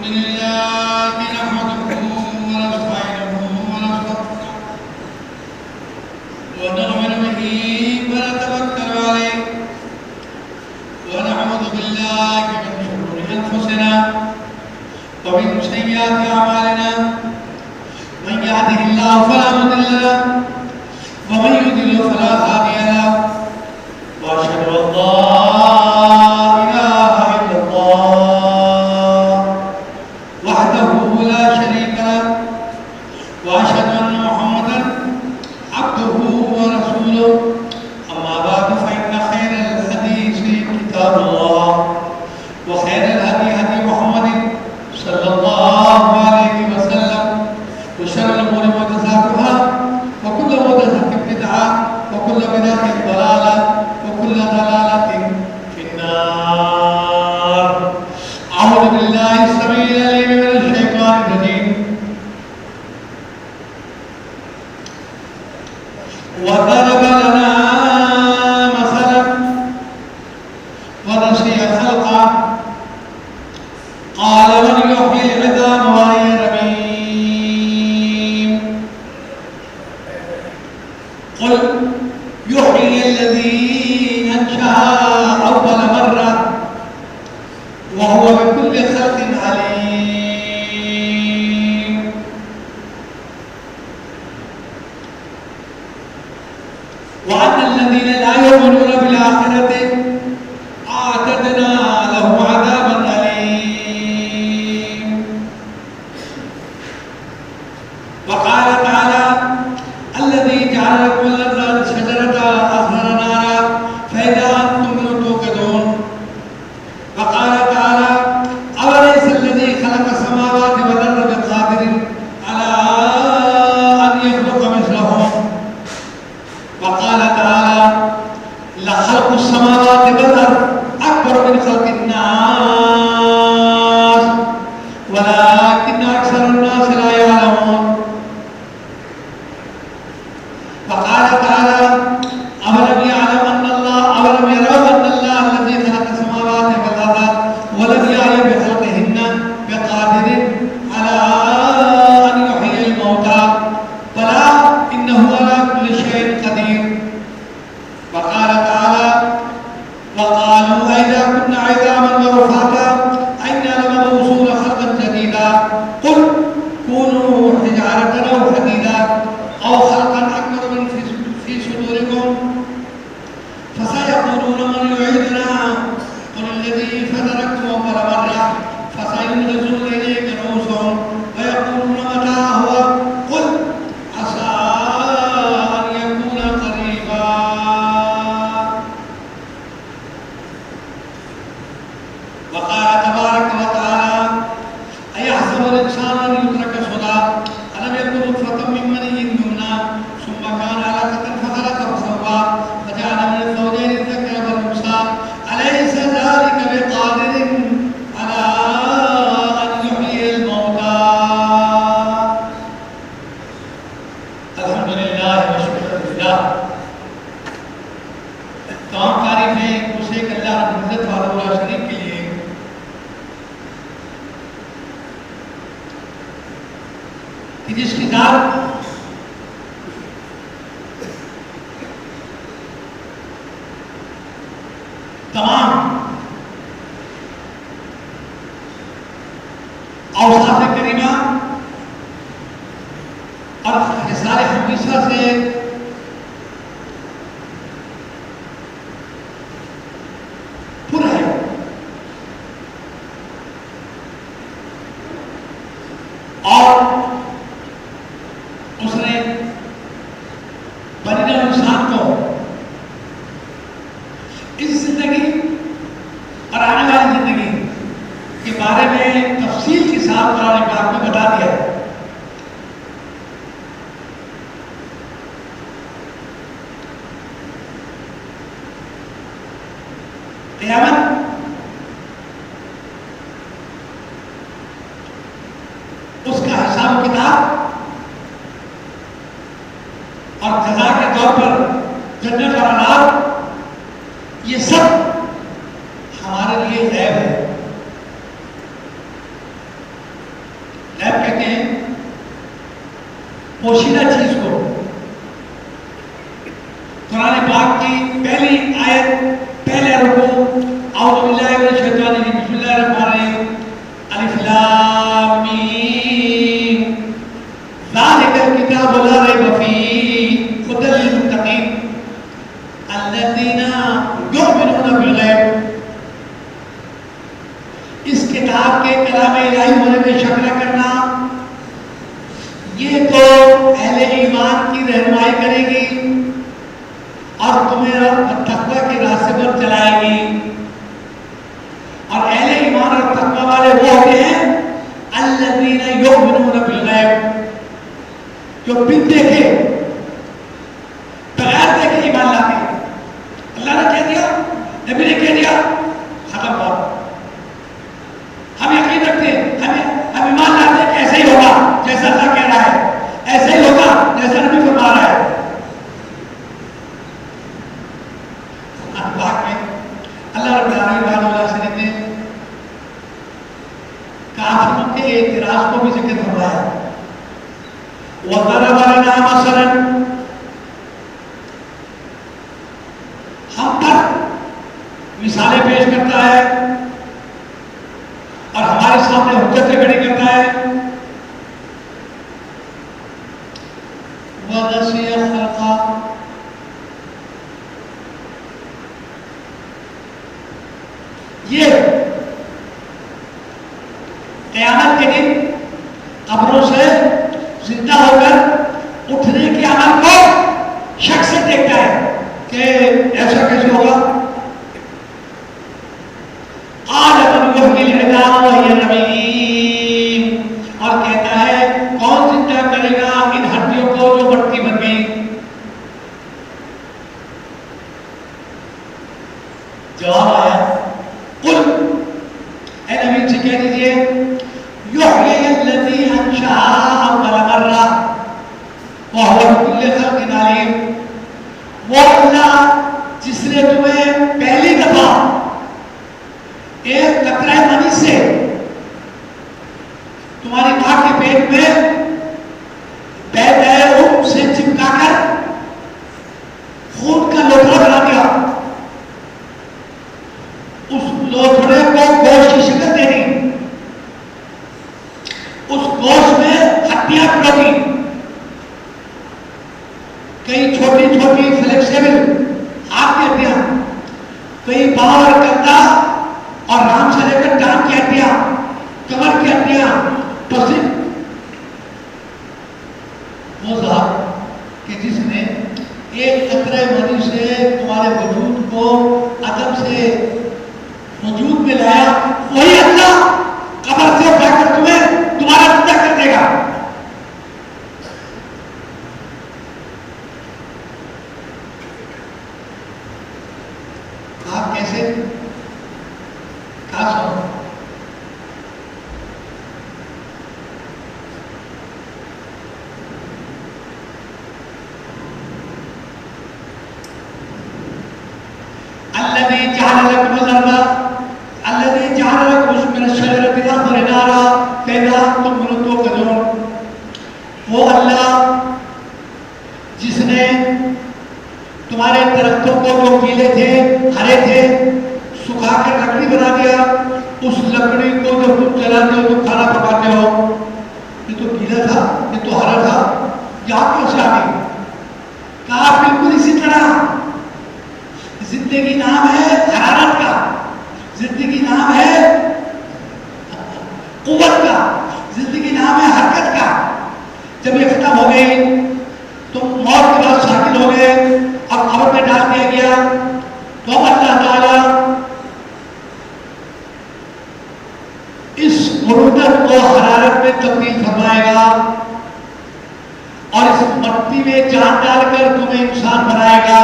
لله نحمده ونستعينه ونستغفره ونؤمن به ونتوكل عليه ونعوذ بالله من شرور أنفسنا ومن سيئات أعمالنا من يهده الله فلا مضل له ومن يضلل فلا هادي له وأشهد أن لا إله إلا الله وحده لا شريك له وأشهد أن محمدا عبده ورسوله أما بعد فإن خير الحديث كتاب الله وخير الهدي هدي محمد صلى الله عليه وسلم وشر الأمور محدثاتها وكل محدثة بدعة وكل بدعة ضلالة وكل ضلالة في النار. أعوذ بالله السميع العليم من الشيطان الرجيم. وضرب لنا مثلا ونسي خلقه قال من يحيي العظام وهي رميم قل يحيي الذي أنشأها أول مرة وهو بكل خلق عليم. وأن الذين لا يؤمنون بالآخرة أعتدنا لهم عذابا أليم. وقال تعالى الذي جعل لكم الأرض شجرة أخضر نارا فإذا أنتم منه توقدون. وقال تعالى أوليس الذي خلق السماوات والأرض بقادر على أن يخلق مثلهم. وقال تعالى لخلق السماوات والأرض أكبر من خلق الناس ولكن أكثر الناس لا يعلمون. وقال تعالى أولم يروا أن الله الذي خلق السماوات والأرض ولم يعي بخلقهن بقادر على أن يحيي الموتى بلى إنه على كل شيء قدير. وقال تعالى وقالوا أئذا كنا عظاما ورفاتا أئنا لمبعوثون خلقا جديدا قل كونوا حجارة أو حديدا أو خلقا أكبر من في صدوركم فسيقولون من يعيدنا قل الذي فطركم أول مرة فسينغضون إليك رؤوسهم ويقولون متى هو قل عسى أن يكون قريبا. وقال تبارك وتعالى أيحسب الإنسان أن يترك سدى ألم يكن نطفة من مني يمنى ثم كان علقة فخلق فسوى فجعل من الزوجين الذكر والأنثى أليس ذلك بقادر على أن يحيي الموتى. الحمد لله وشكر لله. تمام تعریفیں اسے کہ اللہ رب العزت وحدہ لا شریک کے لیے کہ جس کی ذات تمام اوصاف کریمہ اور خصال حمیدہ سے پر ہے. اور اس نے بنی نوع انسان کو اس زندگی اور آنے والی زندگی کے بارے میں تفصیل کے ساتھ قرآن پاک میں بتا دیا ہے. قیامت اس کا حساب کتاب اور جزا کے طور پر جنت اور انار یہ سب ہمارے لیے غیب ہے. پوشیدہ چیز کو. قرآن پاک کی پہلی آیت پہلے رکوع اعوذ باللہ من الشیطان الرجیم بسم اللہ الرحمن الرحیم الف لام میم ذالک الکتاب لا ریب فیہ ھدی للمتقین الذین یؤمنون بالغیب. اس کتاب کے کلام الہی ہونے میں شک نہ کرنا، یہ تو اہل ایمان کی رہنمائی کرے گی اور تمہیں تقوی کے راستے پر چلائے گی. اور اہل ایمان اور تقوی والے وہ ہوتے ہیں الذین یؤمنون بالغیب، جو بن دیکھے بغیر دیکھے ایمان لاتے ہیں. اللہ نے کہہ دیا، نبی نے کہہ دیا، ختم بات. ہم یقین رکھتے ہیں، ہم ایمان لاتے ہیں کہ ایسا ہی ہوگا جیسا اللہ کہہ رہا ہے، ایسا ہی ہوگا جیسا نبی فرما رہا ہے. پاک میں اللہ رب العالمین نے کافروں کے اعتراض کو بھی ذکر فرمایا. وَضَرَبَ لَنَا مَثَلًا، ہم پر مثالیں پیش کرتا ہے اور ہمارے سامنے حجتیں کھڑی کرتا ہے. وَنَسِيَ خَلْقَهُ، یہ قیامت کے دن قبروں سے زندہ ہو کر اٹھنے کے عمل کو شک سے دیکھتا ہے کہ ایسا کیسے ہوگا. اور کہتا ہے کون زندہ کرے گا ان ہڈیوں کو جو مٹی بن گئی. جواب آیا قل، اے نبی سے کہہ دیجئے یحیی الذی انشأہا اول مرہ وہو بکل خلق علیم. وہ اللہ جس نے تمہیں پہلی دفعہ ایک قطرہ منی سے تمہاری ماں کے پیٹ میں بیض سے چپکا کر خون کا لوتھڑا بنا دیا، اس لوتھڑے کو گوشت کی شکل دے دی، اس گوشت میں ہڈیاں پڑی، کئی چھوٹی چھوٹی فلیکسیبل ہاتھ کی ہڈیاں، کئی باؤں اور کندھا اور رام سے لے کر ٹانگ کی ہڈیاں، کمر کی ہڈیاں، پسند. وہ ذات کہ جس نے ایک قطرہ منی سے تمہارے وجود کو عدم سے وجود میں لایا، وہی اللہ قبر سے اٹھا کر تمہیں دوبارہ زندہ کر دے گا. آپ کیسے کہاں سو الذي جعل لكم الأرض الذي جعل لكم من الشجرة الأخضر نارا فإذا أنتم منه توقدون. وہ اللہ جس نے تمہارے درختوں کو جو گیلے تھے ہرے تھے سکھا کر لکڑی بنا دیا، اس لکڑی کو جب تم جلاتے ہو تو کھانا پکاتے ہو. یہ تو گیلا تھا، یہ تو ہرا تھا، یہاں کیسے آ گئی؟ کہا بالکل اسی طرح زندگی نام ہے حرارت کا، زندگی نام ہے قوت کا، زندگی نام ہے حرکت کا. جب یہ ختم ہو گئی تو موت کے بعد شاکل ہو گئے، اب قبر میں ڈال دیا گیا، تو اب اللہ تعالی اس برودت کو حرارت میں تبدیل فرمائے گا اور اس مٹی میں جان ڈال کر تمہیں انسان بنائے گا.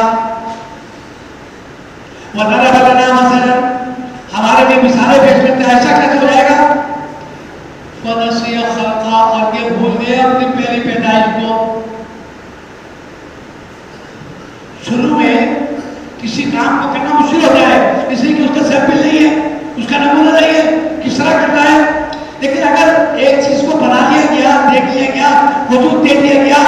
وَضَرَبَ لَنَا مَثَلًا، ہمارے لیے مثالیں پیش کرتا ہے ایسا کیسے ہو جائے گا. وَنَسِيَ خَلْقَهُ، اور یہ بھول گئے اپنی پہلی پیدائش کو. شروع میں کسی کام کو کرنا مشکل ہوتا ہے، اس لیے کہ اس کا سیمپل نہیں ہے، اس کا نمونہ نہیں ہے کس طرح کرنا ہے. لیکن اگر ایک چیز کو بنا لیا گیا، دیکھ لیا گیا، وجود دے دیا گیا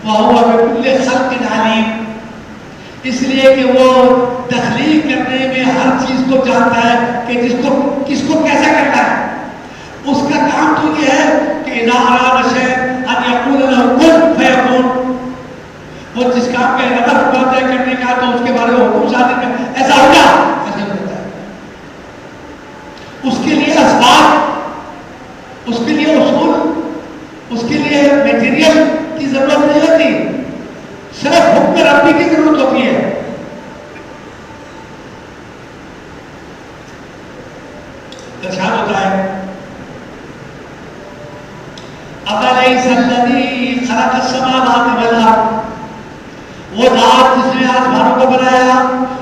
وَهُوَ بِكُلِّ خَلْقٍ عَلِيمٌ، اس لیے کہ وہ تخلیق کرنے میں ہر چیز کو جانتا ہے کہ کس کو کیسا کرنا ہے. اس کا کام تو یہ ہے کہ اذا اراد شيئا ان يقول له كن فيكون، وہ جس کام کا ارادہ فرماتا ہے کرنے کا تو اس کے بارے میں حکم صادر کرتا ہے ایسا ہو جا ایسا ہوتا ہے. اس کے لیے اسباب، اس کے لیے اصول، اس کے لیے میٹیریل کی ضرورت نہیں ہوتی، صرف حکم ربی کی ضرورت ہوتی ہے. ارشاد ہوتا ہے أَفَلَيْسَ الَّذِي خَلَقَ السَّمَاوَاتِ وَالْأَرْضَ، وہ ذات جس نے آسمانوں کو بنایا،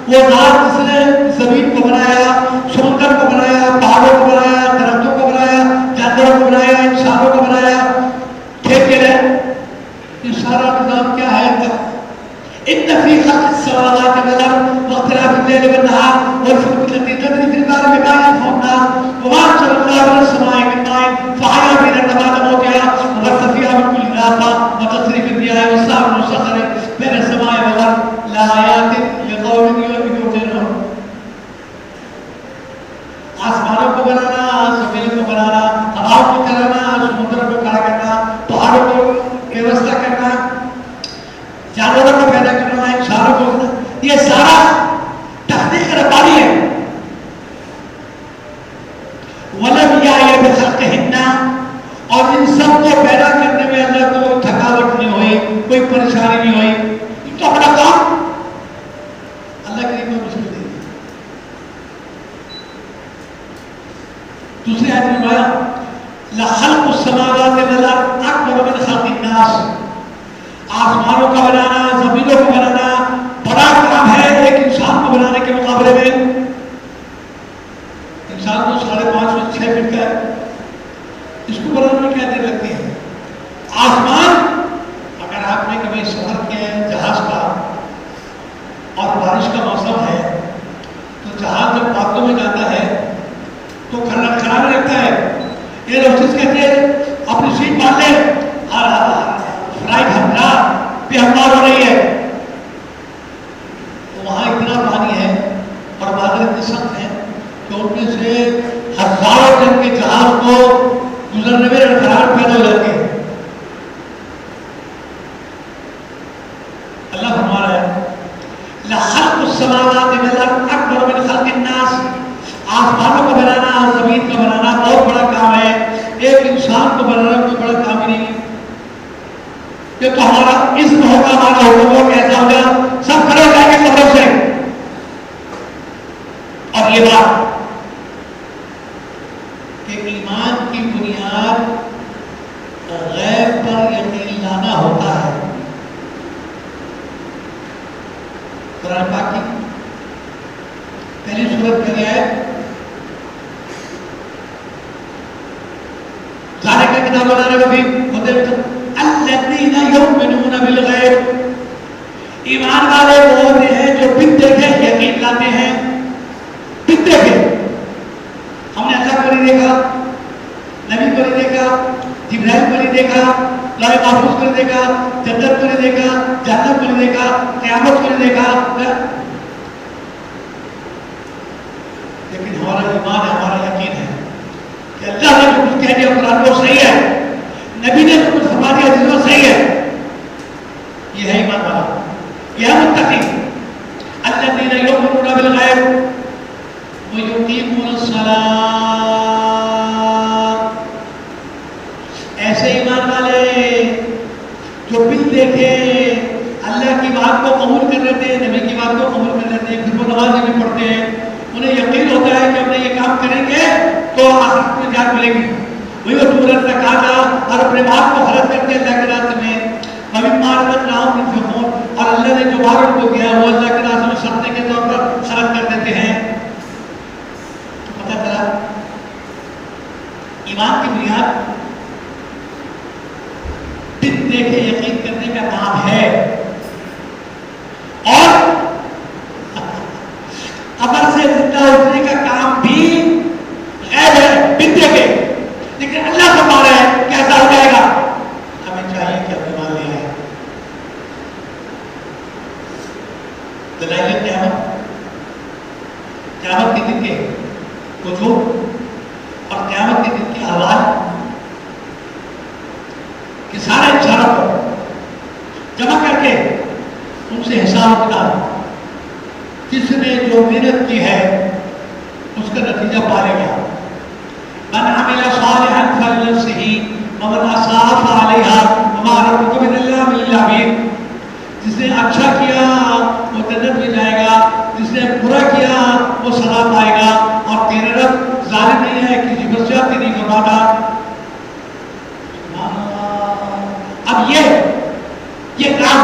وہ ذات جس نے زمین کو بنایا، سمندر کو بنایا، پہاڑوں کو بنایا، درختوں کو بنایا، جانوروں کو بنایا، انسانوں کو بنایا، ٹھیک ہے. یہ سارا نظام کیا ہے؟ إِنَّ فِي خَلْقِ السَّمَاوَاتِ وَالْأَرْضِ وَاخْتِلَافِ اللَّيْلِ وَالنَّهَارِ وَالْفُلْكِ الَّتِي تَجْرِي فِي الْبَحْرِ بِمَا يَنفَعُ النَّاسَ وَمَا أَنزَلَ اللَّهُ مِنَ السَّمَاءِ مِن مَّاءٍ فَأَحْيَا بِهِ الْأَرْضَ بَعْدَ مَوْتِهَا وَبَثَّ فِيهَا مِن كُلِّ دَابَّةٍ وَتَصْرِيفِ الرِّيَاحِ وَالسَّحَابِ الْمُسَخَّرِ بَيْنَ السَّمَاءِ وَالْأَرْضِ لَآيَاتٍ لِقَوْمٍ يُوقِنُونَ. آسمانوں کو بنانا، زمین کو بنانا، ہواؤں کو چلانا، سمندر کو کھڑا کرنا، پہاڑوں کو ویوستھا کرنا، جانوروں کو پیدا کرنا، انسانوں کو، یہ سارا تخلیق ربانی ہے. وَلَمْ يَعْيَ بِخَلْقِهِنَّ، اور ان سب کو پیدا کرنے میں اللہ کو تھکاوٹ نہیں ہوئی، کوئی پریشانی نہیں ہوئی. یہ تو اپنا کام اللہ کے لیے کوئی مشکل نہیں. دوسری آیت میں فرمایا لَخَلْقُ السَّمَاوَاتِ وَالْأَرْضِ أَكْبَرُ مِنْ خَلْقِ النَّاسِ، آسمانوں کا بنانا، زمینوں کو بنانا بڑا کام ہے ایک انسان کو بنانے کے مقابلے میں. انسان کو 5.5 سے 6 فٹ کا ہے، اس کو بنانے میں کیا دیر لگتی ہے. آسمان، اگر آپ نے کبھی سفر کیا ہے جہاز کا اور بارش کا موسم ہے تو جہاز جب بادلوں میں جاتا ہے تو کھڑا رہتا ہے. یہ روشنی کہتے ہیں اپنی سیٹ باندھ لے، فلائٹ بے ہموار ہو رہی ہے، تو وہاں اتنا پانی ہے اور بادل اتنے سخت ہیں کہ ان میں سے ہزاروں ٹن کے جہاز کو گزرنے میں حرارت پیدا ہو جاتی ہے. اللہ فرما رہا ہے لَخَلْقُ السَّمَاوَاتِ وَالْأَرْضِ أَكْبَرُ مِنْ خَلْقِ النَّاسِ، آسمانوں کو بنانا، زمین کا بنانا بہت بڑا کام ہے. ایک انسان کو بنانا کوئی بڑا کام ہی نہیں. یہ تو ہمارا اذن ہوگا، ہمارا حکم ہو کیسا ہوگا، سب کھڑے ہو جائیں گے قبروں سے. اور یہ بات کہ ایمان کی بنیاد غیب پر یقین لانا ہوتا ہے. قرآن پاک کی پہلی سورت میں گیا ہے ذالک کتاب لا ریب فیہ ہدی الذین یؤمنون بالغیب، ایمان والے وہ ہوتے ہیں جو بن دیکھے یقین لاتے ہیں. بن دیکھے، ہم نے اللہ کو نہیں دیکھا، نبی کو نہیں دیکھا، جبرائیل کو نہیں دیکھا، لوح محفوظ کو نہیں دیکھا، جنت کو نہیں دیکھا، جہنم کو نہیں دیکھا، قیامت کو نہیں دیکھا، لیکن ہمارا ایمان ہے، ہمارا یقین ہے کہ اللہ نے جو کچھ کہہ دیا قرآن وہ صحیح ہے، نبی نے جو کچھ فرما دیا وہ صحیح ہے. یہ ہے ایمان والا، یہ ہے متقی. الذین یؤمنون بالغیب وَيُقِيمُونَ الصَّلَاةَ، ایسے ایمان والے جو بن دیکھے اللہ کی بات کو قبول کر لیتے ہیں، نبی کی بات کو قبول کر لیتے ہیں، پھر وہ نمازیں بھی پڑھتے ہیں. انہیں یقین ہوتا ہے کہ ہم نے یہ کام کریں گے تو آخرت میں جان ملے گی. وہی وہ سورت زکوٰۃ اور اپنے مال کو خرچ کرتے ہیں اللہ کے راستے میں. وَمِمَّا رَزَقْنَاهُمْ يُنْفِقُونَ، اور اللہ نے جو مال ان کو دیا وہ اللہ کے راستے میں صدقے کے طور پر خرچ کر دیتے ہیں. پتہ چلا ایمان کی بنیاد بن دیکھے یقین کرنے کا نام ہے. اور قبر سے زندہ اٹھنے کا کام بھی غیب ہے، بن دیکھے، لیکن اللہ فرما رہا ہے کیسا ہو جائے گا. ہمیں چاہیے کہ ہم ایمان لے آئیں. دلائل قیامت، قیامت کے دن کے وجود اور قیامت کے دن کے احوال کہ سارے انسانوں کو جمع کر کے ان سے حساب کتاب، جس نے جو محنت کی ہے اس کا نتیجہ پالے گا. من عمل صالحا فلنفسه ومن اساء فعليها وما ربك بظلام للعبيد. جس نے اچھا کیا وہ جنت میں جائے گا، جس نے برا کیا وہ سزا پائے گا، اور تیرے رب ظالم نہیں ہے، کسی پر زیادتی نہیں فرماتا. اب یہ کام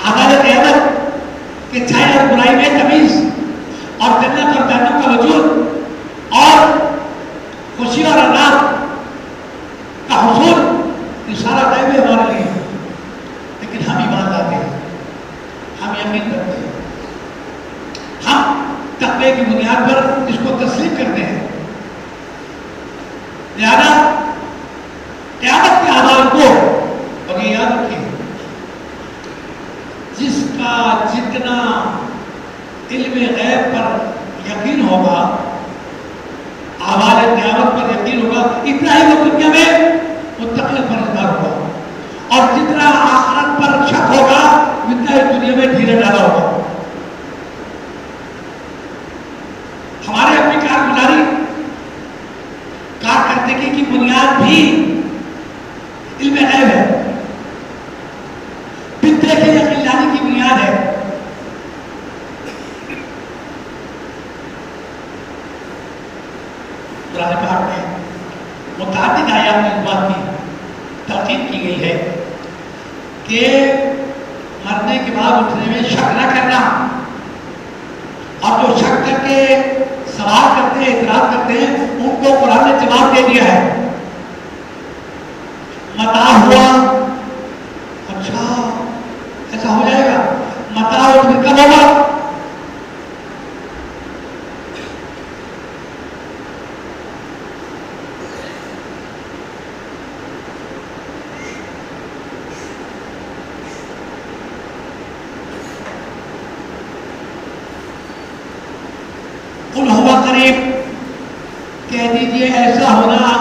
عدالت قیامت کہ چھائی اور برائی میں تمیز اور جنت اور جہنم کا وجود اور خوشی اور عذاب کا حصول، یہ سارا غیب ہے ہمارے لیے، لیکن ہم ایمان لاتے ہیں، ہم یقین کرتے ہیں، ہم تقوی کی بنیاد پر اس کو تسلیم کرتے ہیں. لہذا قیامت کے احوال کو اور یہ یاد رکھیں، جس کا جتنا علم غیب پر یقین ہوگا، احوال قیامت پر یقین ہوگا، اتنا ہی وہ دنیا میں متقی پرہیزگار ہوگا، اور جتنا آخرت پر شک ہوگا اتنا ہی دنیا میں ڈھیرے ڈالا ہوگا. ہمارے اپنی کارگزاری کارکردگی کی بنیاد بھی علم غیب ہے، بن دیکھے یقین لانے کی بنیاد ہے. قرآن پاک میں متعدد آیات میں اس بات کی تاکید کی گئی ہے کہ مرنے کے بعد اٹھنے میں شک نہ کرنا، اور جو شک کر کے سوال کرتے ہیں، اعتراض کرتے ہیں، ان کو قرآن نے جواب دے دیا ہے. متا ہوا، اچھا ایسا ہو جائے گا، متا ہو پھر کب ہوگا؟ قل ہوا قریب، کہہ دیجئے ایسا ہونا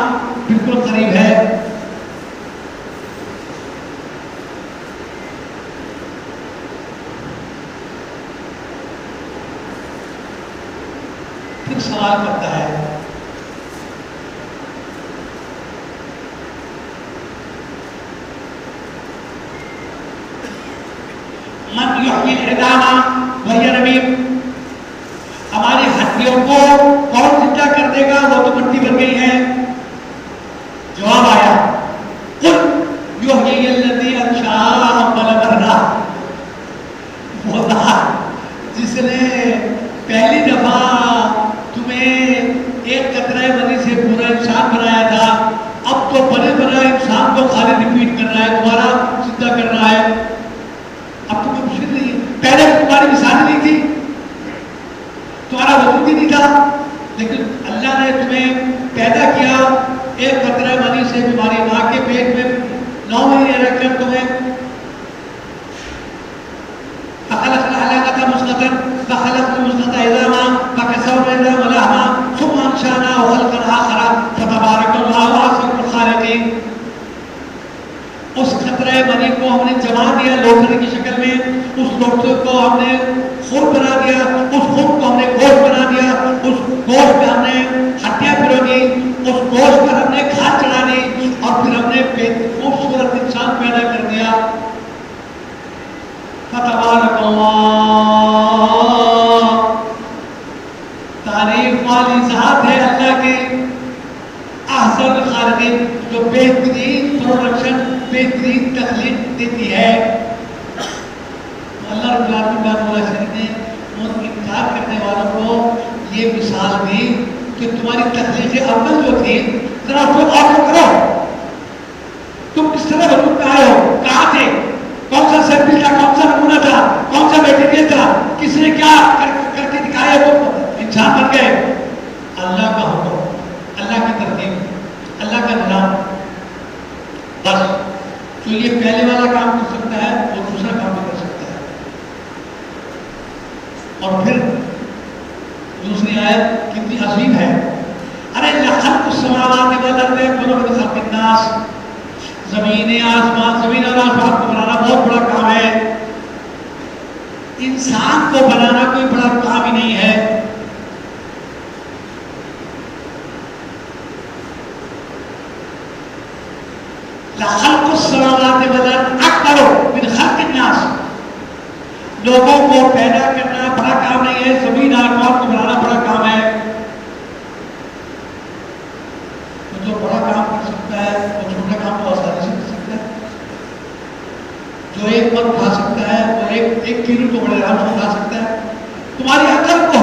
بالکل قریب ہے. پھر سوال کرتا ہے من یحیی العظام وہی رمیم، ہماری ہڈیوں کو کون زندہ کر دے گا، وہ تو مٹی بن گئی ہے. جواب آیا قل یحیی الذی انشأها اول مرہ، وہ ذات جس نے پہلی دفعہ تمہیں ایک قطرہ منی سے پورا انسان بنایا تھا، اب تو بنے بنائے انسان کو خالی ریپیٹ کر رہا ہے، دوبارہ زندہ کر رہا ہے. اب تمہیں مشکل نہیں ہے، پہلے تمہاری مثال نہیں تھی، تمہارا وجود ہی نہیں تھا، لیکن اللہ نے تمہیں پیدا کیا ایک قطرہ منی سے، تمہاری ماں کے پیٹ میں 9 مہینے رکھ کر تمہیں فخلقنا العلقة مضغة فخلقنا المضغة عظاما فكسونا العظام لحما ثم أنشأناه خلقا آخر فتبارك الله أحسن الخالقين. اس قطرہ منی کو ہم نے جما دیا لوتھڑے کی شکل میں، اس لوتھڑے کو ہم نے خون بنا دیا، اس خون کو ہم نے گوشت بنا دیا، اس گوشت پہ ہم نے ہڈیاں پھرو دی، اس گوشت پر ہم نے کھاد چڑھا دی، اور پھر ہم نے خوبصورت انسان پیدا کر دیا. فتبارک اللہ، تعریف والی ذات ہے اللہ کے، احسن خالقین، جو بہترین پروڈکشن، بہترین تخلیق دیتی ہے. اللہ رب العالمین نے ان انکار کرنے والوں کو یہ مثال دی کہ تمہاری تخلیق اول جو تھی ذرا اس کو غور کرو، تم کس طرح وجود میں آئے ہو، کہاں تھے، کون سا سیمپل تھا، کون سا نمونہ تھا، کون سا میٹیریل تھا، کس نے کیا کر کے دکھایا، وہ انسان بن گئے. اللہ کا حکم، اللہ کی ترتیب، اللہ کا نظام. بس جو یہ پہلے والا کام کر سکتا ہے وہ دوسرا کام بھی کر سکتا ہے. عظیم ہے. ارے لخلق السماوات والارض اکبر من خلق الناس، زمین اور آسمان کو بنانا بہت بڑا کام ہے. انسان کو بنانا کوئی بڑا کام ہی نہیں ہے. لخلق السماوات والارض اکبر من خلق الناس، لوگوں کو پیدا کرنا بڑا کام نہیں ہے، زمین آسمان کو بنانا بڑا کام ہے. تو جو بڑا کام کر سکتا ہے وہ چھوٹا کام تو آسانی سے کر سکتا ہے. جو ایک پن اٹھا سکتا ہے وہ ایک کیلو کو بڑے آرام سے اٹھا سکتا ہے. تمہاری عقل کو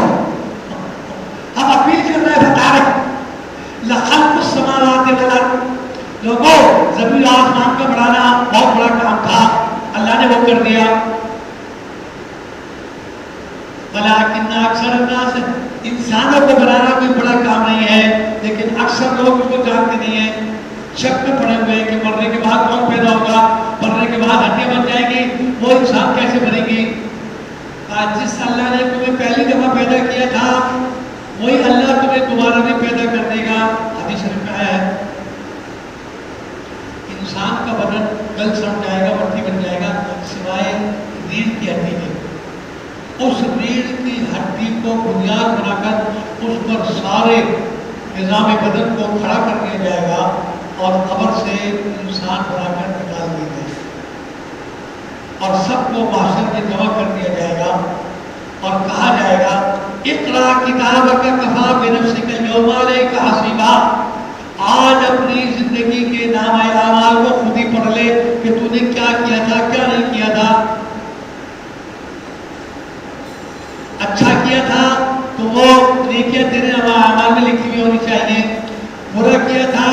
ہم اپیل کر رہے ہیں، بتا رہے ہیں لخلق السماوات والارض، لوگوں زمین آسمان کا بنانا بہت بڑا کام تھا، اللہ نے وہ کر دیا. ولیکن اکثر الناس، انسانوں کو بنانا کوئی بڑا کام نہیں ہے، لیکن اکثر لوگ اس کو جانتے نہیں ہیں. شک میں پڑے ہوئے ہیں کہ مرنے کے بعد کون پیدا ہوگا، مرنے کے بعد ہڈیاں بن جائیں گی، وہ انسان کیسے بنے گی. جس اللہ نے تمہیں پہلی دفعہ پیدا کیا تھا وہی اللہ تمہیں دوبارہ بھی پیدا کر دے گا. حدیث شریف میں آیا ہے انسان کا بدن گل سڑ جائے گا، مٹی بن جائے گا، سوائے ریڑھ کی ہڈی کے. اس ریڑھ کی ہڈی کو بنیاد بنا کر اس پر سارے نظام بدن کو کھڑا کر دیا جائے گا اور قبر سے انسان بنا کر نکال دیا جائے گا اور سب کو محشر میں جمع کر دیا جائے گا اور کہا جائے گا اقرا کتابک کفا بنفسک اليوم علیک حسیبا، آج اپنی زندگی کے نامہ اعمال کو خود ہی پڑھ لے کہ تو نے کیا کیا تھا کیا نہیں کیا تھا. اچھا کیا تھا تو وہ نیکیاں تیرے نامہ اعمال میں لکھی ہوئی ہونی چاہیے، برا کیا تھا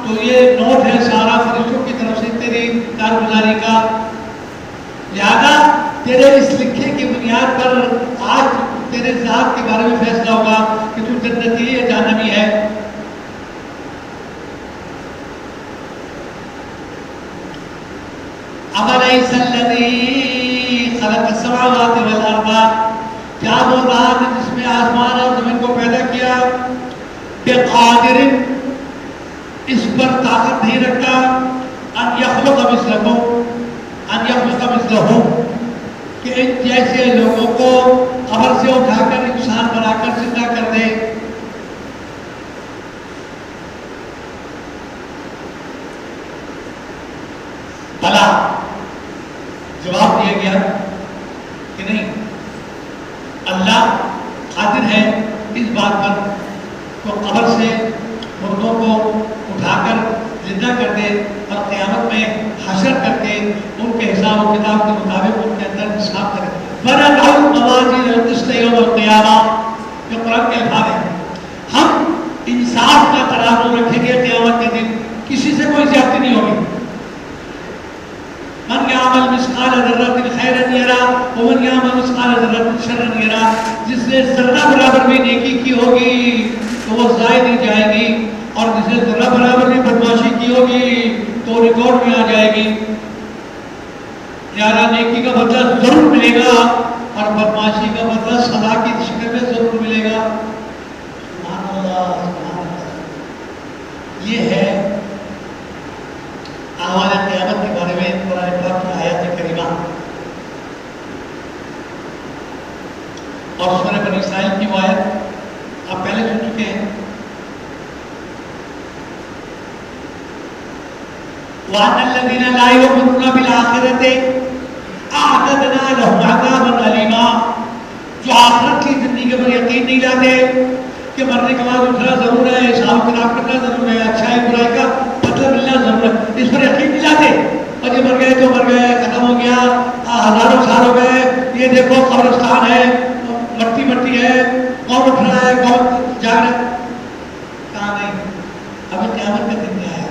تو یہ نوٹ ہے سارا فرشتوں کی طرف سے تیری کارگزاری کا. لہذا تیرے اس لکھے کی بنیاد پر آج تیرے ذات کے بارے میں فیصلہ ہوگا کہ تو جنتی ہے یا جہنمی ہے. اَوَلَيْسَ الَّذِي خَلَقَ السَّمَاوَاتِ وَالْأَرْضَ، کیا وہ ذات جس میں آسمان اور زمین کو پیدا کیا بقادر، اس پر طاقت نہیں رکھتا ان یخلق مثلہم، کہ ان جیسے لوگوں کو قبر سے اٹھا کر انسان بنا کر زندہ کر دے. بھلا جواب دیا گیا کہ نہیں، اللہ قادر ہے اس بات پر تو قبر سے مردوں کو اٹھا کر زندہ کر دے اور قیامت میں حشر کر کے ان کے حساب و کتاب کے مطابق ان کے اندر حساب کرے. وَنَضَعُ الْمَوَازِينَ الْقِسْطَ يَوْمَ الْقِيَامَةِ، جو قرآن کے الفاظ ہیں. ہم انصاف کا ترازو رکھیں گے قیامت کے دن، کسی سے کوئی زیادتی نہیں ہوگی. من يعمل مثقال ذرة خيرا يرى ومن يعمل مثقال ذرة شرا يرى، جس نے ذرہ برابر بھی نیکی کی ہوگی تو وہ ضائع نہیں جائے گی، اور جس نے ذرہ برابر بھی بدمعاشی کی ہوگی تو ریکارڈ میں آ جائے گی. یارا نیکی کا بدلہ ضرور ملے گا اور بدمعاشی کا بدلہ سزا کی شکل میں ضرور ملے گا. سبحان اللہ سبحان اللہ. یہ ہے احوال قیامت کے بارے میں قرآن پاک کی آیات کریمہ. اور سورہ بنی اسرائیل کی وہ آیت آپ پہلے سن چکے ہیں. وَأَنَّ الَّذِينَ لَا يُؤْمِنُونَ بِالْآخِرَةِ أَعْتَدْنَا لَهُمْ عَذَابًا أَلِيمًا، جو آخرت کی زندگی پر یقین نہیں لاتے کہ مرنے کے بعد اٹھنا ضرور ہے، حساب کتاب کرنا ضرور ہے، اچھائی برائی کا بدلہ ملنا ضرور ہے، اس پر یقین نہیں لاتے. اور یہ مر گئے تو مر گئے، ختم ہو گیا، ہزاروں سال ہو گئے، یہ دیکھو قبرستان ہے، مٹی مٹی ہے، کون اٹھ رہا ہے کون جاگ رہا ہے. کہاں نہیں، ابھی قیامت کا دن نہیں آیا.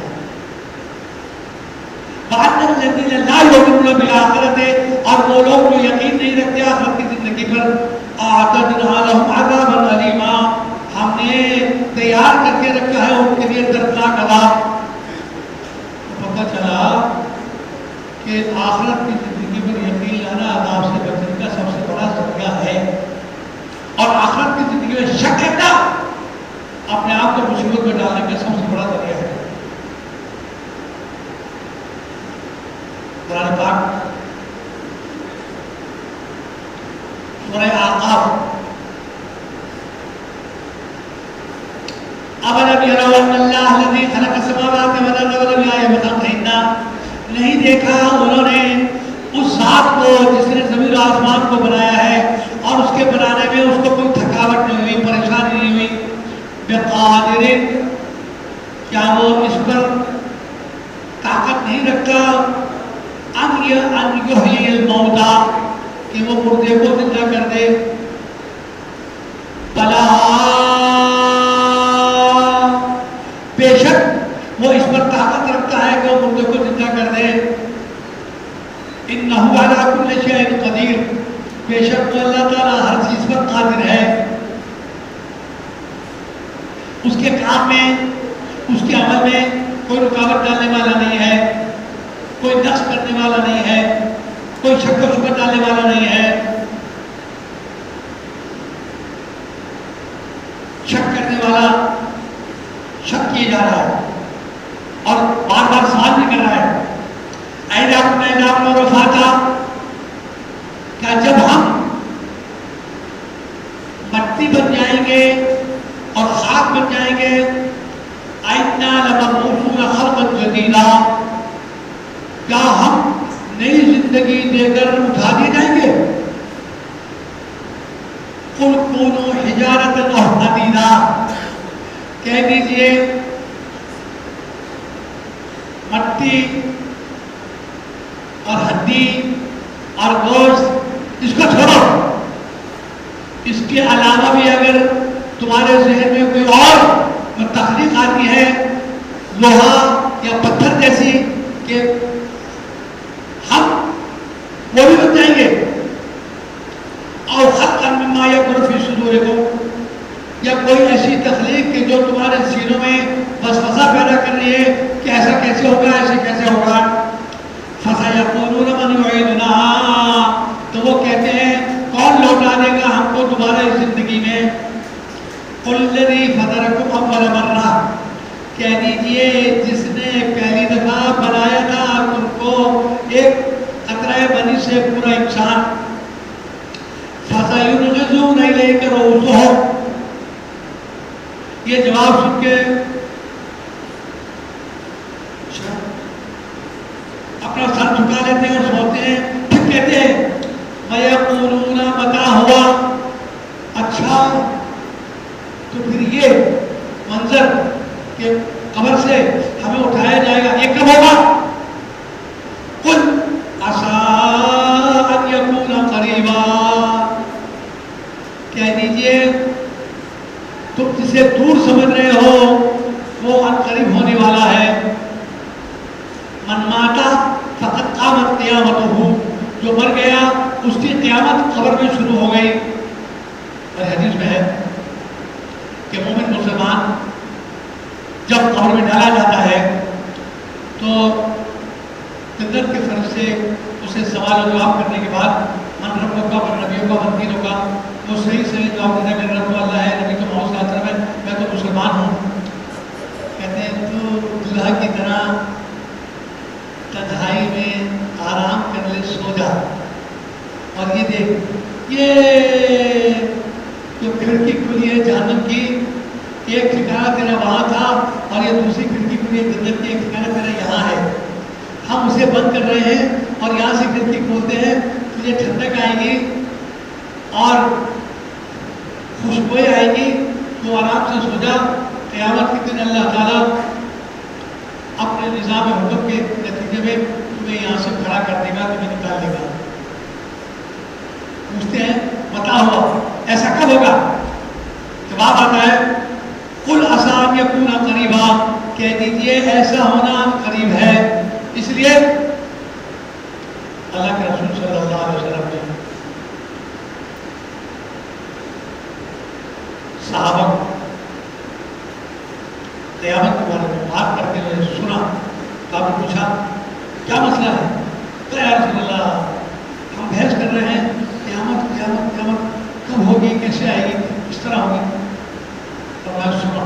وَأَنَّ الَّذِينَ لَا يُؤْمِنُونَ بِالْآخِرَةِ، اور وہ لوگ جو یقین نہیں رکھتے آخرت کی زندگی پر، أَعْتَدْنَا لَهُمْ عَذَابًا أَلِيمًا، ہم نے تیار کر کے رکھا ہے ان کے لیے دردناک عذاب. تو پتہ چلا کہ آخرت کی زندگی پر یقین لانا عذاب سے بچنے کا سب سے بڑا ذریعہ ہے، اور آخرت کی زندگی میں شک کرنا انسان کو مصیبت میں ڈالنے کا سب سے بڑا ذریعہ ہے۔ قرآن پاک سورہ اعقاف، اَوَلَمْ يَرَوْا أَنَّ اللَّهَ الَّذِي خَلَقَ السَّمَاوَاتِ وَالْأَرْضَ وَلَمْ يَعْيَ بِخَلْقِهِنَّ، نہیں دیکھا انہوں نے اس ذات کو جس نے زمین و آسمان کو بنایا ہے اور اس کے بنانے میں اس کو کوئی تھکاوٹ نہیں ہوئی، پریشانی نہیں ہوئی، بقادر، کیا وہ اس پر طاقت نہیں رکھتا، ان یحیی الموتیٰ، کہ وہ مردے کو زندہ کر دے، بلا، بے شک وہ اس پر طاقت رکھتا ہے کہ وہ مردے کو زندہ کر دے، انہ علی کل شیء قدیر، بے شک وہ اللہ تعالیٰ ہر چیز پر قادر ہے۔ اس کے کام میں، اس کے عمل میں کوئی رکاوٹ ڈالنے والا نہیں ہے، کوئی نقص کرنے والا نہیں ہے، کوئی شک و شبہ ڈالنے والا نہیں ہے، شک کرنے والا شک کیے جا رہا ہے اور بار بار سوال بھی کر رہا ہے، اَإِذَا كُنَّا عِظَامًا رُفَاتًا، کیا جب ہم مٹی بن جائیں گے اور خاک بن جائیں گے، أَإِنَّا لَمَبْعُوثُونَ خَلْقًا جَدِيدًا، کیا ہم نئی زندگی دے کر اٹھا دیے جائیں گے؟ قُلْ كُونُوا حِجَارَةً أَوْ حَدِيدًا، کہہ دیجئے مٹی اور ہڈی اور گوشت اس کو چھوڑو، اس کے علاوہ بھی اگر تمہارے ذہن میں کوئی اور تخلیق آتی ہے لوہا یا پتھر جیسی کہ ہم وہ بھی بن جائیں گے، اور خلقا مما یکبر فی صدورکم، یا کوئی ایسی تخلیق کہ جو تمہارے سینوں میں وسوسہ پیدا کر رہی ہے کہ ایسا کیسے ہوگا، ایسے کیسے ہوگا، فَسَيَقُولُونَ مَنْ يُعِيدُنَا، تو وہ کہتے ہیں کون لوٹا دے گا ہم کو تمہارے زندگی میں، قُلْ الَّذِي فَطَرَكُمْ أَوَّلَ مَرَّةٍ، کہہ دیجئے جس نے پہلی دفعہ بنایا تھا تم کو ایک قطرہ منی سے پورا انسان، فَسَيُنْغِضُونَ إِلَيْكَ رُءُوسَهُمْ، یہ جواب سن کے اپنا سر جھکا لیتے ہیں اور سوتے ہیں، پھر کہتے ہیں وَيَقُولُونَ مَتَىٰ هُوَ، اچھا تو پھر یہ منظر کہ قبر سے ہمیں اٹھایا جائے گا یہ کب ہوگا؟ قُلْ عَسَىٰ أَنْ يَكُونَ قَرِيبًا، کہہ دیجئے تم جسے دور سمجھ رہے ہو وہ ان قریب ہونے والا ہے، من ماتا فقط قامت قیامتہ، جو مر گیا اس کی قیامت قبر میں شروع ہو گئی۔ اور حدیث میں ہے کہ مومن مسلمان جب قبر میں ڈالا جاتا ہے تو جنت کے فرشتے اسے سوال و جواب کرنے کے بعد من ربک کا، من نبیوں کا، من دینوں کا، وہ صحیح سے جواب دیتا ہے میرا رب اللہ ہے، نبی کا محمد صلی اللہ علیہ وسلم ہے، میں تو مسلمان ہوں۔ کہتے ہیں تو دلہا کی طرح تنہائی میں آرام کر لے، سو جا، اور یہ دیکھ یہ جو کھڑکی کھلی ہے جہنم کی، ایک ٹھکانہ تیرا وہاں تھا اور یہ دوسری کھڑکی کھلی ہے جنت کی، ایک ٹھکانہ تیرا یہاں ہے، ہم اسے بند کر رہے ہیں اور یہاں سے کھڑکی کھولتے ہیں، تجھے ٹھنڈک آئے گی اور خوشبوئی آئے گی، تو آرام سے سو جا، قیامت کے دن اللہ تعالیٰ اپنے نظام حکم کے نتیجے میں تمہیں یہاں سے کھڑا کر دے گا، تمہیں نکال دے گا۔ پوچھتے ہیں بتا ہوا ایسا کب ہوگا؟ جواب آتا ہے قُلْ عَسَىٰ أَنْ يَكُونَ قَرِيبًا، کہہ دیجئے ایسا ہونا قریب ہے۔ اس لیے اللہ کے رسول صلی اللہ علیہ وسلم نے صحابہ قیامت کے بارے میں بات کرتے ہوئے سنا، تو آپ نے پوچھا کیا مسئلہ ہے؟ تو یا رسول اللہ ہم بحث کر رہے ہیں قیامت قیامت قیامت کب ہوگی، کیسے آئے گی، اس طرح ہوگی۔ اور میں سنا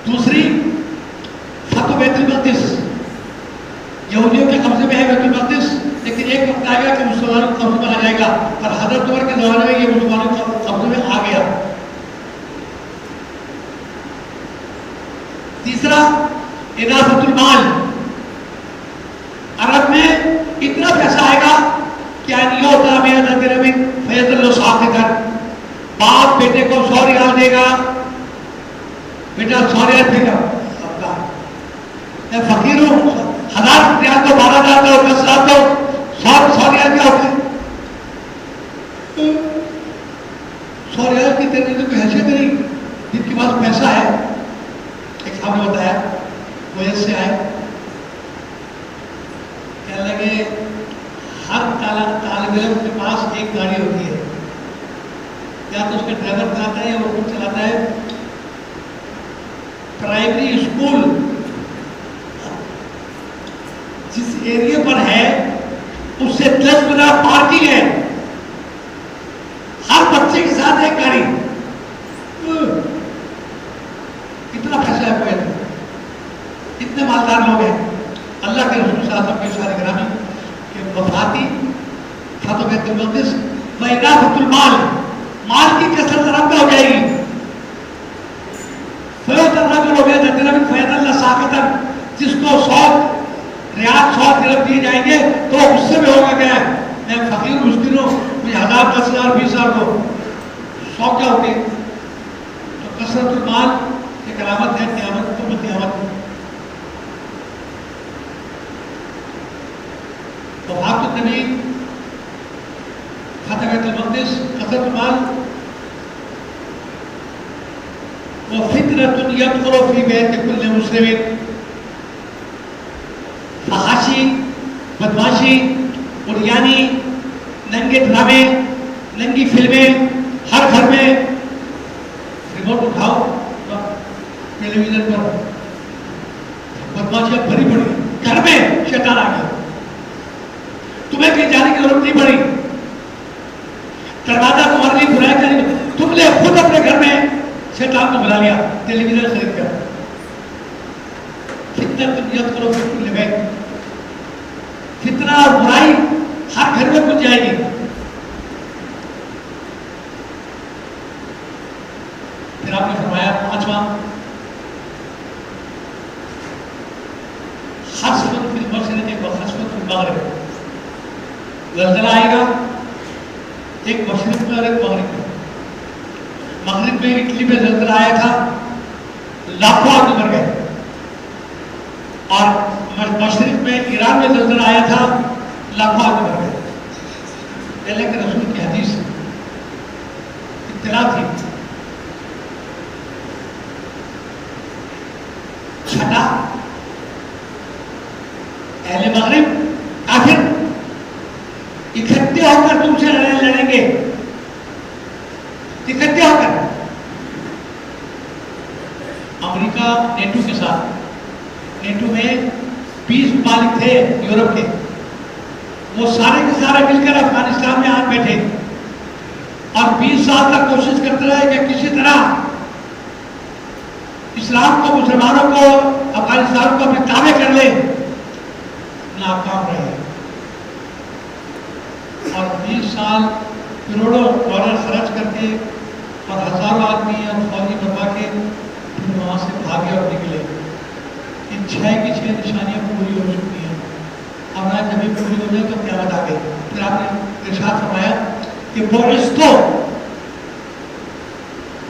دوسری فتح بیت المقدس، یہودیوں کے قبضے میں ہے بیت المقدس، لیکن ایک وقت آئے گا کہ مسلمانوں کے قبضے میں آ جائے گا، اور حضرت عمر کے زمانے میں یہ مسلمانوں کے قبضے میں آ گیا۔ تیسرا اضافت المال، عرب میں اتنا پیسہ آئے گا کہ باپ بیٹے کو 100 ریال دے گا، بیٹا 100 ریال دے گا، میں فقیر ہوں 1000 ریال تو 12,000 دو 10,000 دو 100 ریال کیا ہوتے ہیں؟ 100 ریال کی تیرے تو کوئی حیثیت نہیں، جن کے پاس پیسہ ہے۔ ایک صاحب نے بتایا وہ سے آئے، کہنے لگے ہر طالب علم کے پاس ایک گاڑی ہوتی ہے، یا تو اس کے ڈرائیور چلاتا ہے یا وہ خود چلاتا ہے۔ پرائمری اسکول جس ایریے پر ہے اس سے 10 گنا پارکنگ ہے، ہر بچے کے ساتھ ایک گاڑی۔ کتنا پیسہ ہے کوئی، اتنے مالدار لوگ ہیں۔ اللہ کے رسول صلی اللہ علیہ وسلم کے ارشاد گرامی کہ وفاتی فتح بیت المقدس و اضافت المال، مال کی کثرت رب ہو جائے گی۔ فیض الرجل بیت درہم فیض اللہ ساقطا، جس کو 100 ریال 100 درہم دیے جائیں گے تو غصے میں ہوگا کہ میں فقیر مسکین ہوں، مجھے 1000 10,000 20,000 دو، 100 کیا ہوتے؟ تو کثرت المال ایک علامت ہے قیامت کو، قیامت وفات النبی فتح بیت المقدس کثرت المال وفتنة يدخل في بيت كل مسلم، فحاشی، بدماشی، اڑیانی، ننگے ڈرامے، ننگی فلمیں ہر گھر میں۔ ریموٹ اٹھاؤ ٹیلی ویژن پر بدماشیاں بھری پڑی، گھر میں شیطان آ گیا، تمہیں کہیں جانے کی ضرورت نہیں پڑی، دروازہ تمہارے لیے کھلا ہے، تم نے خود اپنے گھر میں شیطان کو بلا لیا ٹیلی ویژن خرید کر۔ فتنہ یدخل فی کل بیت، فتنہ اور برائی ہر گھر میں گھس جائے گی۔ پھر آپ نے فرمایا پانچواں خسف فی المشرق و خسف فی المغرب، زلزلہ آئے گا ایک مشرق میں اور ایک مغرب میں۔ مغرب میں اٹلی میں زلزلہ آیا تھا، لاکھوں آدمی مر گئے، اور مشرق میں ایران میں زلزلہ آیا تھا، لاکھوں آدمی مر گئے۔ اللہ کے رسول کی حدیث اطلاع تھی۔ چھٹا، اہل مغرب کافر اکٹھے ہو کر تم سے لڑیں گے، اکٹھے ہو کر۔ امریکہ نیٹو کے ساتھ، نیٹو میں 20 ممالک تھے یورپ کے، وہ سارے کے سارے مل کر افغانستان میں آ بیٹھے، اور 20 سال تک کوشش کرتے رہے کہ کسی طرح اسلام کو، مسلمانوں کو، افغانستان کو اپنے تابع کر لے، ناکام رہے۔ اور 20 سال کروڑوں ڈالر خرچ کر کے اور ہزاروں آدمی اور فوجی بنوا کے پھر وہاں سے بھاگے اور نکلے۔ ان 6 کی 6 نشانیاں پوری ہو چکی ہیں، اب آج جب یہ پوری ہو جائے تو قیامت آ گئی۔ پھر آپ نے ارشاد فرمایا کہ بعثت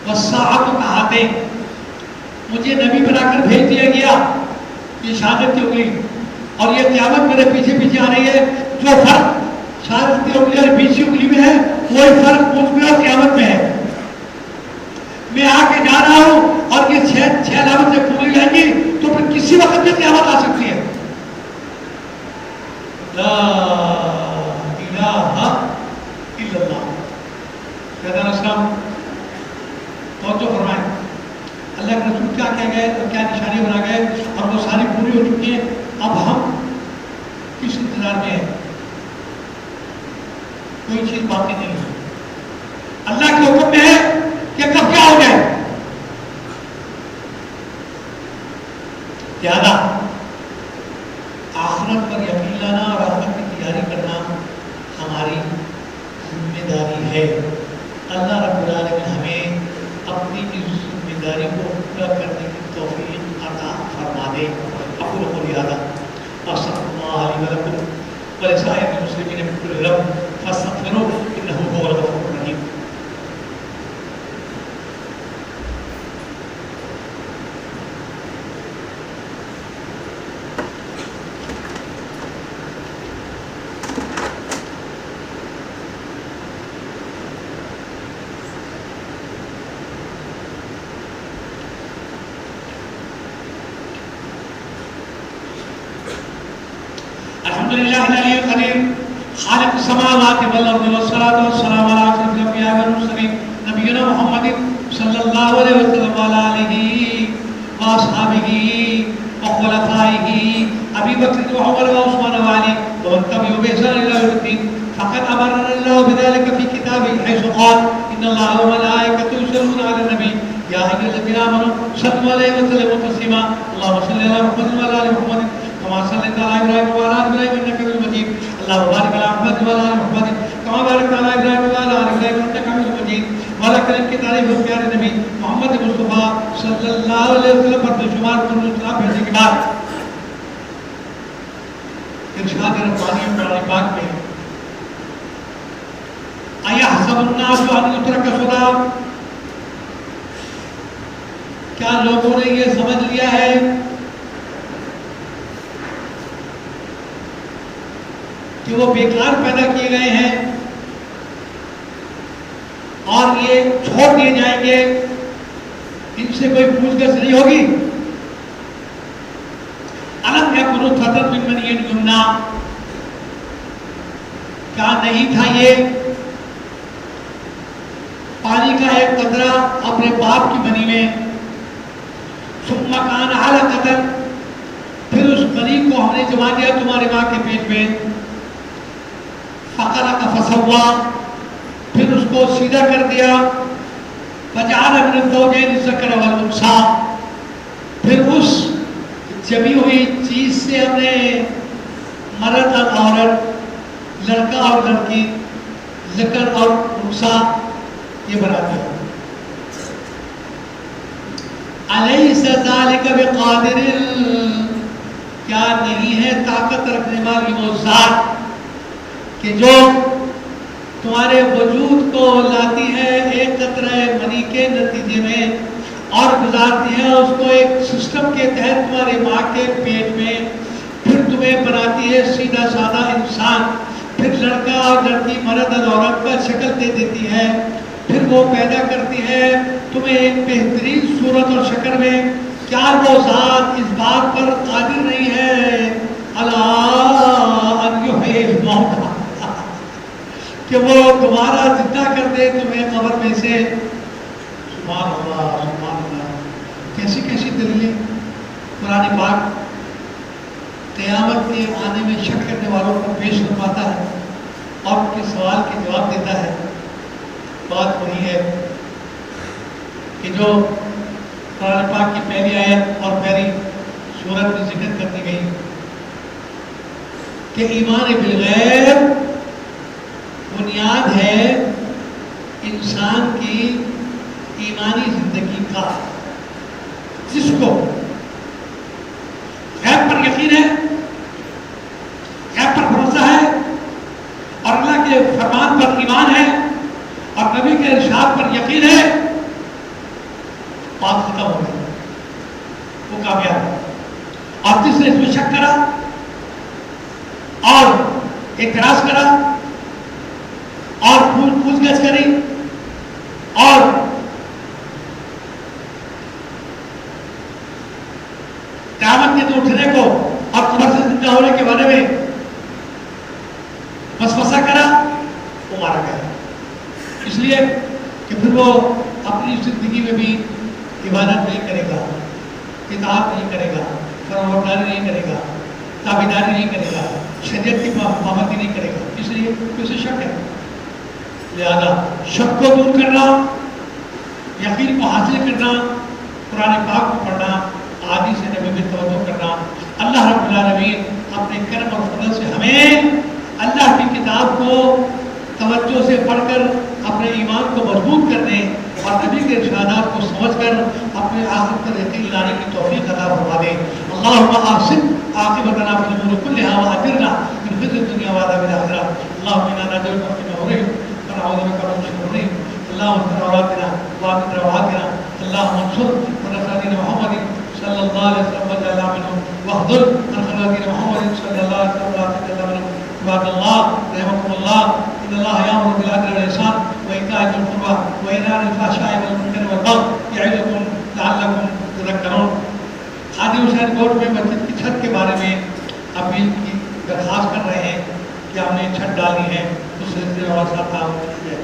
والساعۃ کہاتین، مجھے نبی بنا کر بھیج دیا گیا، یہ شہادت کی انگلی، اور یہ قیامت میرے پیچھے پیچھے آ رہی ہے۔ جو فرق شہادت کی انگلی اور 20 انگلی میں ہے، وہی فرق مجھ میں اور قیامت میں ہے۔ میں آ کے جا رہا ہوں اور یہ 6 علامت سے پوری جائیں گی تو پھر کسی وقت بھی قیامت آ سکتی ہے۔ لا الہ الا اللہ۔ سیدنا اسلام توجہ فرمائیں، اللہ کے رسول کیا کہہ گئے اور کیا نشانی بنا گئے، اور وہ ساری پوری ہو چکی ہیں۔ اب ہم کس انتظار میں ہیں؟ کوئی چیز باقی نہیں ہے، اللہ کے حکم میں ہے کہ کب کیا ہو جائے۔ لہذا آخرت پر یقین لانا اور آخرت کی تیاری کرنا ہماری ذمہ داری ہے. اللہ رب العالمین ہمیں اپنی اس ذمہ داری کو پورا کرنے کی توفیق عطا فرما دے. اقول قولی ھذا واستغفر اللہ لی ولکم ولسائر المسلمین من کل ذنب فاستغفروہ انہ هو الغفور الرحیم. الحمدللہ العلی القدیر خالق السماوات والارض والصلاة والسلام علی اشرف الانبیاء والمرسلین نبینا محمد صلی اللہ علیہ وسلم وعلی آلہ واصحابہ وخلفائہ ابی بکر وعمر وعثمان وعلی ومن تبعهم بإحسان إلى يوم الدين. فقد امرنا الله بذلك في كتابه حيث قال ان الله وملائكته يصلون على النبي يا ايها الذين امنوا صلوا عليه وسلموا تسليما. اللهم صل على محمد وعلى ال محمد كما صليت على ابراهيم وعلى ال ابراهيم انك حميد مجيد. اللهم بارك على محمد وعلى ال محمد كما باركت على ابراهيم وعلى ال ابراهيم انك حميد مجيد. ولكن کی تعریف پیارے نبی محمد مصطفیٰ صلی اللہ علیہ وسلم پر شمار سلام بھیجنے کے بعد ارشاد ربانی قرآن پاک میں اَيَحْسَبُ النَّاسُ أَنْ يُتْرَكَ سُدًى، کیا لوگوں نے یہ سمجھ لیا ہے کہ وہ بیکار پیدا کیے گئے ہیں اور یہ چھوڑ دیے جائیں گے، ان سے کوئی پوچھ گچھ نہیں ہوگی؟ أَلَمْ يَكُنْ نُطْفَةً مِّن مَّنِيٍّ يُمْنَىٰ، کیا نہیں تھا یہ پانی کا ایک قطرہ اپنے باپ کی منی میں، ثُمَّ كَانَ عَلَقَةً، پھر اس منی کو ہم نے جما دیا تمہاری ماں کے پیٹ میں، فَخَلَقَ فَسَوَّىٰ، پھر اس کو سیدھا کر دیا، فَجَعَلَ مِنَ الزَّوْجَيْنِ الذَّكَرَ وَالْأُنثَىٰ، پھر اس جمی ہوئی چیز سے ہم نے مرد اور عورت، لڑکا اور لڑکی، ذکر اور انثیٰ یہ بنا دیا. أَلَيْسَ ذَلِكَ بِقَادِرٍ، کیا نہیں ہے طاقت رکھنے والی وہ ذات کہ جو تمہارے وجود کو لاتی ہے ایک قطرہ منی کے نتیجے میں اور گزارتی ہے اس کو ایک سسٹم کے تحت تمہاری ماں کے پیٹ میں، پھر تمہیں بناتی ہے سیدھا سادہ انسان، پھر لڑکا اور لڑکی، مرد اور عورت کا شکل دے دیتی ہے، پھر وہ پیدا کرتی ہے تمہیں ایک بہترین صورت اور شکل میں. کیا وہ ذات اس بات پر قادر نہیں ہے الا ان یحیی الموتى، کہ وہ دوبارہ زندہ کر دے تمہیں قبر میں سے؟ سبحان اللہ سبحان اللہ. کیسی کیسی دلیلیں قرآن پاک قیامت کے آنے میں شک کرنے والوں کو پیش فرماتا ہے اور ان کے سوال کے جواب دیتا ہے. بات وہی ہے کہ جو قرآن پاک کی پہلی آیت اور پہلی سورت میں ذکر کرتی گئی کہ ایمان بالغیب بنیاد ہے انسان کی ایمانی زندگی کا. جس کو غیب پر یقین ہے، غیب پر بھروسہ ہے اور اللہ کے فرمان پر ایمان ہے اور نبی کے ارشاد پر یقین ہے، بات ختم ہو گئی، وہ کامیاب ہے. اور جس نے اس میں شک کرا اور اعتراض کرا اور پوچھ گچھ کری اور قیامت کے دن اٹھنے کو اور قبر سے زندہ ہونے کے بارے میں وسوسہ کرا، وہ مارا گیا. اس لیے کہ پھر وہ اپنی زندگی میں بھی عبادت نہیں کرے گا، اطاعت نہیں کرے گا، فرمانبرداری نہیں کرے گا، تابعداری نہیں کرے گا، شریعت کی پابندی نہیں کرے گا. اس لیے اسے شک ہے. لہذا شک کو دور کرنا، یقین کو حاصل کرنا، قرآن پاک کو پڑھنا احادیث نبی میں توجہ کرنا. اللہ رب العالمین اپنے کرم اور فضل سے ہمیں اللہ کی کتاب کو توجہ سے پڑھ کر اپنے ایمان کو مضبوط کرنے اور نبی کے ارشادات کو سمجھ کر اپنے آخرت پر یقین لانے کی توفیق عطا فرما دے. اللہم احسن عاقبتنا فی الامور کلها واجرنا من خزي الدنيا وعذاب الاخرة. اللهم انا نجعلك في نورهم ونعوذ بك من شرورهم. اللهم استر عوراتنا وامن روعاتنا. اللهم انصر ونصر دين محمد صلى الله عليه وسلم وجعلنا منهم واخذل من خذل دين محمد صلى الله عليه وسلم وجعلنا منهم. عباد الله رحمكم الله ان الله يامر بالعدل والاحسان وايتاء ذي القربى وينهى عن الفحشاء والمنكر والبغي يعظكم لعلكم تذكرون. حاجی حسین گوٹ میں مسجد کی چھت کے بارے میں اپیل کی درخواست کر رہے ہیں کہ ہم نے چھت ڈالی ہے اس سلسلے میں ہمارے ساتھ تعاون کیجیے.